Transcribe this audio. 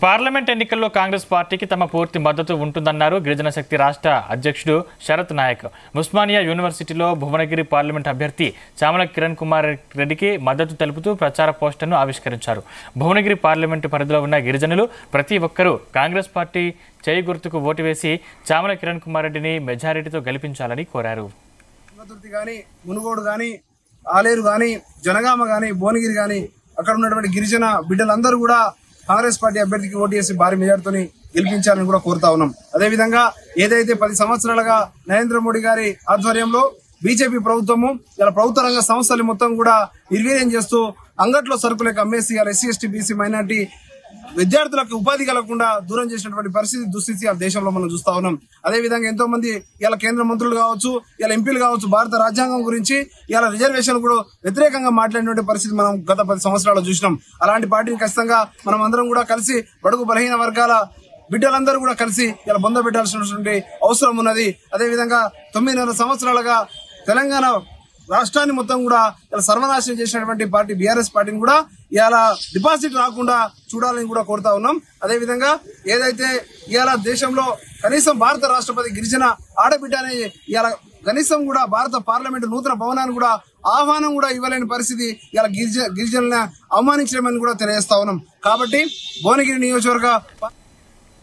Parliament ఎన్నికల్లో కాంగ్రెస్ పార్టీకి తమ పూర్తి మద్దతు ఉంటుందన్నారు గిరిజన శక్తి రాష్ట్ర అధ్యక్షుడు శరత్ నాయక్. ఉస్మానియా యూనివర్సిటీలో భువనగిరి పార్లమెంట్ అభ్యర్థి చామల కిరణ్ కుమార్ రెడ్డికి మద్దతు తెలుపుతూ ప్రచార పోస్టర్ను ఆవిష్కరించారు. భువనగిరి పార్లమెంటు పరిధిలో ఉన్న గిరిజనులు ప్రతి ఒక్కరూ కాంగ్రెస్ పార్టీ చేయి గుర్తుకు ఓటు వేసి చామల కిరణ్ కుమార్ రెడ్డిని మెజారిటీతో గెలిపించాలని కోరారు. మునుగోడు గాని, ఆలేరు గాని, జనగామ గాని, భువనగిరి గాని అక్కడ ఉన్నటువంటి గిరిజన బిడ్డలందరూ కూడా కాంగ్రెస్ పార్టీ అభ్యర్థికి ఓటు చేసి భారీ మెజార్టీతోని గెలిపించాలని కూడా కోరుతా ఉన్నాం. అదేవిధంగా ఏదైతే 10 సంవత్సరాలుగా నరేంద్ర మోడీ గారి ఆధ్వర్యంలో బీజేపీ ప్రభుత్వము ఇలా ప్రభుత్వ రంగ సంస్థలు మొత్తం కూడా నిర్వీర్యం చేస్తూ అంగట్లో సరుకులకు అమ్మేసి ఎస్సీ ఎస్టీ బీసీ మైనార్టీ విద్యార్థులకు ఉపాధి కలగకుండా దూరం చేసినటువంటి పరిస్థితి దుస్థితి ఆ దేశంలో మనం చూస్తా ఉన్నాం. అదేవిధంగా ఎంతో మంది ఇలా కేంద్ర మంత్రులు కావచ్చు, ఇలా ఎంపీలు కావచ్చు, భారత రాజ్యాంగం గురించి ఇలా రిజర్వేషన్ కూడా వ్యతిరేకంగా మాట్లాడినటువంటి పరిస్థితి మనం గత 10 సంవత్సరాలు చూసినాం. అలాంటి పార్టీని ఖచ్చితంగా మనం అందరం కూడా కలిసి బడుగు బలహీన వర్గాల బిడ్డలందరూ కూడా కలిసి ఇలా బొంద పెట్టాల్సినటువంటి అవసరం ఉన్నది. అదేవిధంగా 9.5 సంవత్సరాలుగా తెలంగాణ రాష్ట్రాన్ని మొత్తం కూడా ఇలా సర్వనాశనం చేసినటువంటి పార్టీ బీఆర్ఎస్ పార్టీని కూడా ఇలా డిపాజిట్ రాకుండా చూడాలని కూడా కోరుతా ఉన్నాం. అదేవిధంగా ఏదైతే ఇవాళ దేశంలో కనీసం భారత రాష్ట్రపతి గిరిజన ఆడబిడ్డ అనే ఇలా కనీసం కూడా భారత పార్లమెంటు నూతన భవనాన్ని కూడా ఆహ్వానం కూడా ఇవ్వలేని పరిస్థితి ఇలా గిరిజనులను అవమానించడమని కూడా తెలియజేస్తా ఉన్నాం. కాబట్టి భువనగిరి నియోజకవర్గ